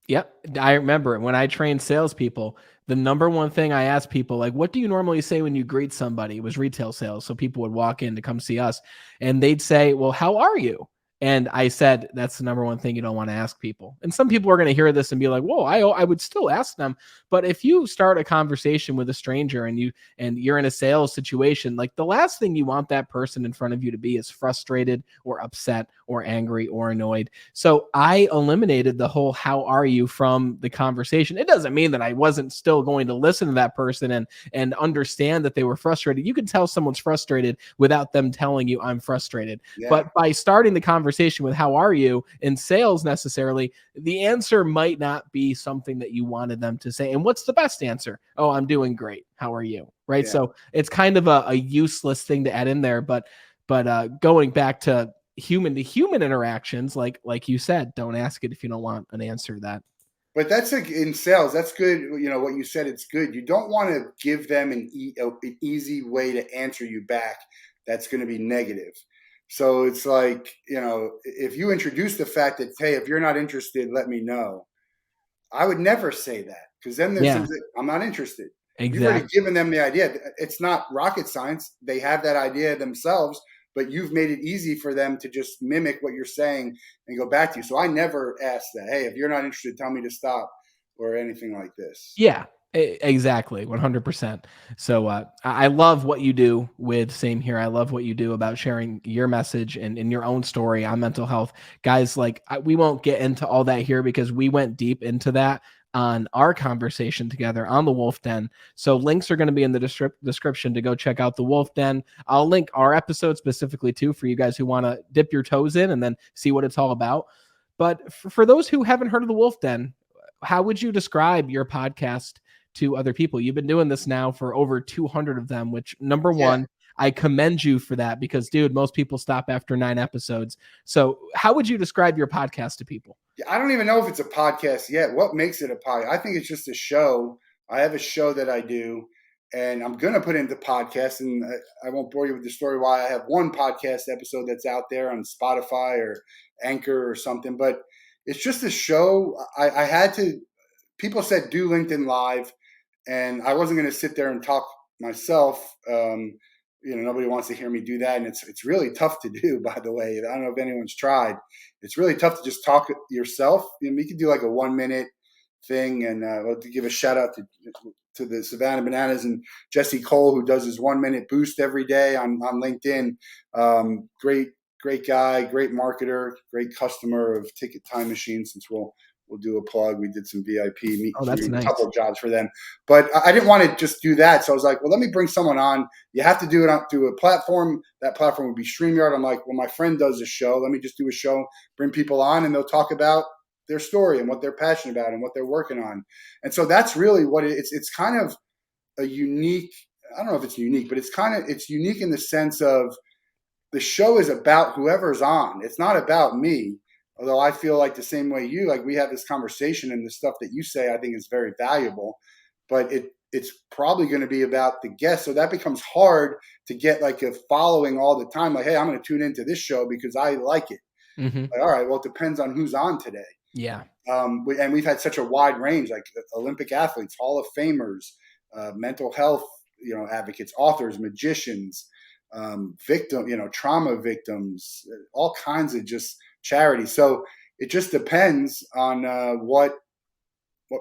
Yep. I remember when I trained salespeople, the number one thing I asked people, like, what do you normally say when you greet somebody? It was retail sales. So people would walk in to come see us, and they'd say, well, how are you? And I said, that's the number one thing you don't want to ask people. And some people are going to hear this and be like, whoa, I would still ask them. But if you start a conversation with a stranger and you're in a sales situation, like the last thing you want that person in front of you to be is frustrated or upset or angry or annoyed. So I eliminated the whole how are you from the conversation. It doesn't mean that I wasn't still going to listen to that person and understand that they were frustrated. You can tell someone's frustrated without them telling you I'm frustrated. Yeah. But by starting the conversation with how are you in sales necessarily, the answer might not be something that you wanted them to say. And what's the best answer? Oh, I'm doing great. How are you? Right. Yeah. So it's kind of a useless thing to add in there. But going back to human interactions, like you said, don't ask it if you don't want an answer to that. But that's like in sales, that's good. You know, what you said, it's good. You don't want to give them an easy way to answer you back that's going to be negative. So it's like, you know, if you introduce the fact that, hey, if you're not interested, let me know. I would never say that, because then there's things that I'm not interested. Exactly. You've already given them the idea. It's not rocket science. They have that idea themselves, but you've made it easy for them to just mimic what you're saying and go back to you. So I never ask that, hey, if you're not interested, tell me to stop, or anything like this. Yeah, exactly. 100%. So I love what you do with Same Here. I love what you do about sharing your message and in your own story on mental health. Guys, like we won't get into all that here because we went deep into that on our conversation together on the Wolff Den. So links are going to be in the description to go check out the Wolff Den. I'll link our episode specifically too for you guys who want to dip your toes in and then see what it's all about. But for those who haven't heard of the Wolff Den, how would you describe your podcast to other people? You've been doing this now for over 200 of them, which number one, I commend you for that because, dude, most people stop after 9 episodes. So how would you describe your podcast to people? I don't even know if it's a podcast yet. What makes it a podcast? I think it's just a show. I have a show that I do, and I'm going to put it into podcast, and I won't bore you with the story why I have one podcast episode that's out there on Spotify or Anchor or something, but it's just a show. I had to, people said do LinkedIn Live, and I wasn't going to sit there and talk myself. You know, nobody wants to hear me do that, and it's really tough to do, by the way. I don't know if anyone's tried. It's really tough to just talk yourself. You know, you can do like a 1-minute thing, and I'll give a shout out to the Savannah Bananas and Jesse Cole, who does his 1-minute boost every day on LinkedIn. Great guy, great marketer, great customer of Ticket Time Machine. Since we'll do a plug, we did some VIP nice. a couple of jobs for them, but I didn't want to just do that. So I was like, well, let me bring someone on. You have to do it through a platform. That platform would be StreamYard. I'm like, well, my friend does a show. Let me just do a show, bring people on, and they'll talk about their story and what they're passionate about and what they're working on. And so that's really what it's kind of a unique. I don't know if it's unique, but it's unique in the sense of the show is about whoever's on. It's not about me. Although I feel like the same way you, like we have this conversation and the stuff that you say, I think is very valuable, but it's probably going to be about the guest. So that becomes hard to get like a following all the time. Like, hey, I'm going to tune into this show because I like it. Mm-hmm. Like, all right, well, it depends on who's on today. Yeah. And we've had such a wide range, like Olympic athletes, Hall of Famers, mental health, advocates, authors, magicians, trauma victims, all kinds of just charity. So it just depends on what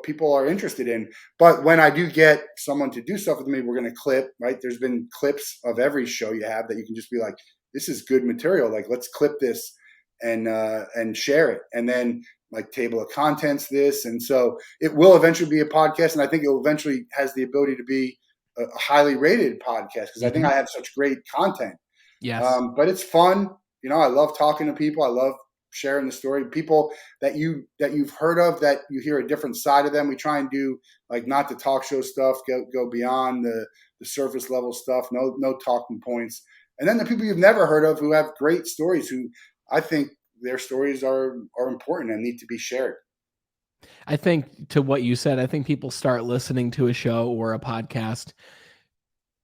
people are interested in. But when I do get someone to do stuff with me, we're going to clip, right? There's been clips of every show you have that you can just be like, this is good material. Like, let's clip this and share it. And then like table of contents this. And so it will eventually be a podcast. And I think it will eventually has the ability to be a highly rated podcast because I think I have such great content. Yes. But it's fun. I love talking to people. I love sharing the story. People that you've heard of, that you hear a different side of them. We try and do like not the talk show stuff, go beyond the surface level stuff, no talking points. And then the people you've never heard of who have great stories, who I think their stories are important and need to be shared. I think to what you said, I think people start listening to a show or a podcast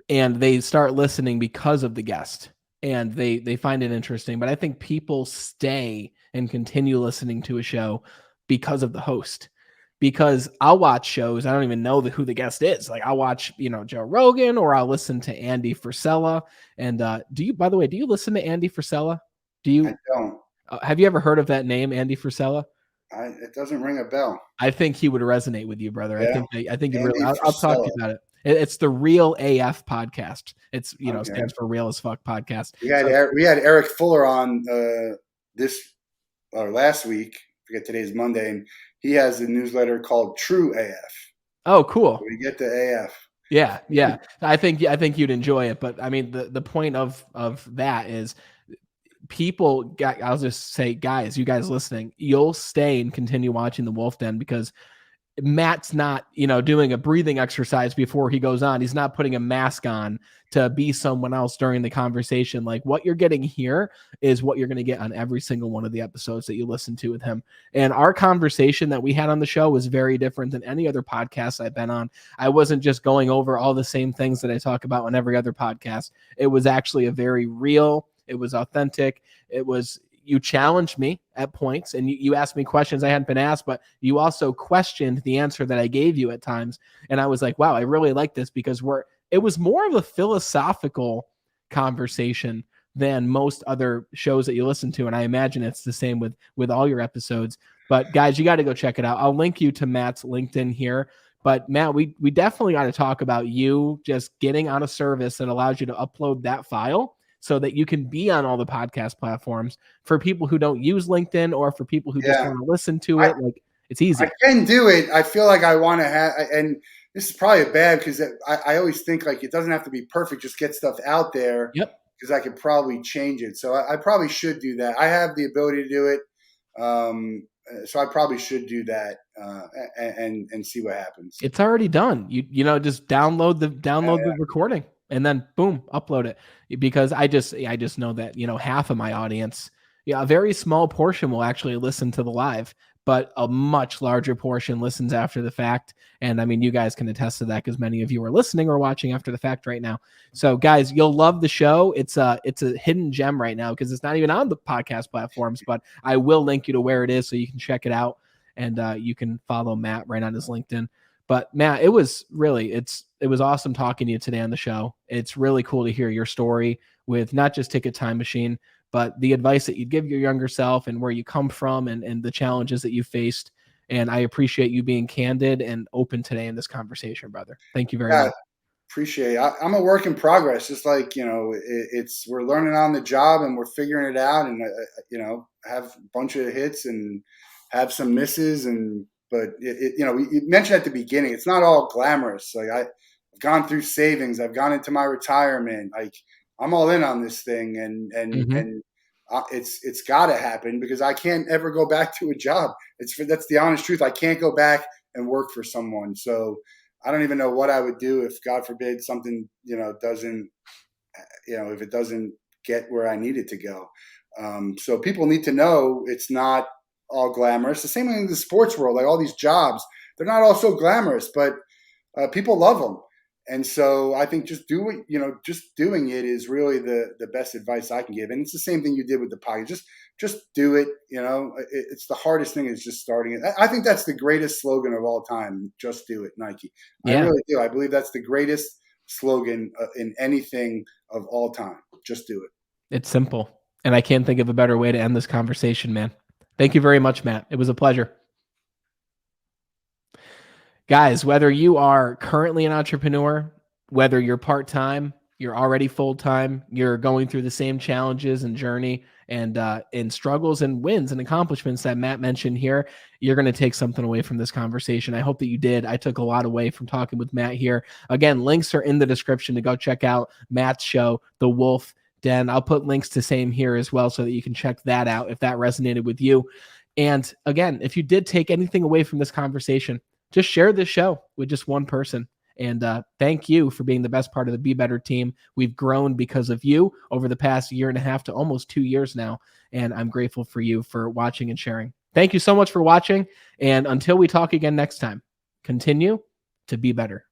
and they start listening because of the guest and they find it interesting. But I think people stay and continue listening to a show because of the host. Because I'll watch shows, I don't even know who the guest is. Like I'll watch, Joe Rogan, or I'll listen to Andy Frisella. And by the way, do you listen to Andy Frisella? Do you? I don't. Have you ever heard of that name, Andy Frisella? It doesn't ring a bell. I think he would resonate with you, brother. Yeah, I think you'd really. Andy I'll talk to Frisella. you about it. It's the Real AF podcast. It's Okay. stands for Real as Fuck podcast. We had So, we had Eric Fuller on this or last week. I forget, today's Monday, and he has a newsletter called True AF. oh, cool. We get the AF. Yeah, yeah. I think you'd enjoy it. But I mean, the point of that is people. I'll just say, guys, you guys listening, you'll stay and continue watching the Wolff Den because Matt's not, doing a breathing exercise before he goes on. He's not putting a mask on to be someone else during the conversation. Like what you're getting here is what you're going to get on every single one of the episodes that you listen to with him. And our conversation that we had on the show was very different than any other podcast I've been on. I wasn't just going over all the same things that I talk about on every other podcast. It was actually a very real, it was authentic. You challenged me at points and you asked me questions I hadn't been asked, but you also questioned the answer that I gave you at times. And I was like, wow, I really like this because it was more of a philosophical conversation than most other shows that you listen to. And I imagine it's the same with all your episodes. But guys, you got to go check it out. I'll link you to Matt's LinkedIn here. But Matt, we definitely got to talk about you just getting on a service that allows you to upload that file so that you can be on all the podcast platforms for people who don't use LinkedIn or for people who just want to listen to it. Like it's easy. I can do it. I feel like I want to have, and this is probably bad because I always think like it doesn't have to be perfect. Just get stuff out there. Yep. Because I could probably change it. So I probably should do that. I have the ability to do it. So I probably should do that and see what happens. It's already done. You just download the recording and then boom, upload it. Because I just know that, half of my audience, a very small portion will actually listen to the live, but a much larger portion listens after the fact. And I mean, you guys can attest to that because many of you are listening or watching after the fact right now. So guys, you'll love the show. It's a hidden gem right now because it's not even on the podcast platforms, but I will link you to where it is so you can check it out and you can follow Matt right on his LinkedIn. But Matt, it was awesome talking to you today on the show. It's really cool to hear your story with not just Ticket Time Machine, but the advice that you'd give your younger self and where you come from and the challenges that you faced. And I appreciate you being candid and open today in this conversation, brother. Thank you very much. Appreciate it. I'm a work in progress. Just like, we're learning on the job and we're figuring it out and, have a bunch of hits and have some misses. But you mentioned at the beginning, it's not all glamorous. Like I've gone through savings. I've gone into my retirement. Like I'm all in on this thing and it's got to happen because I can't ever go back to a job. That's the honest truth. I can't go back and work for someone. So I don't even know what I would do if, God forbid, something, doesn't, if it doesn't get where I need it to go. So people need to know it's not all glamorous. The same thing in the sports world, like all these jobs, they're not all so glamorous, but people love them. And so I think just doing it is really the best advice I can give. And it's the same thing you did with the podcast. Just do it. It's the hardest thing is just starting it. I think that's the greatest slogan of all time. Just do it, Nike. Yeah. I really do. I believe that's the greatest slogan in anything of all time. Just do it. It's simple. And I can't think of a better way to end this conversation, man. Thank you very much, Matt. It was a pleasure. Guys, whether you are currently an entrepreneur, whether you're part-time, you're already full-time, you're going through the same challenges and journey and struggles and wins and accomplishments that Matt mentioned here, you're going to take something away from this conversation. I hope that you did. I took a lot away from talking with Matt here. Again, links are in the description to go check out Matt's show, The Wolff Den. I'll put links to same here as well so that you can check that out if that resonated with you. And again, if you did take anything away from this conversation, just share this show with just one person. And thank you for being the best part of the Be Better team. We've grown because of you over the past 1.5 years to almost 2 years now. And I'm grateful for you for watching and sharing. Thank you so much for watching. And until we talk again next time, continue to be better.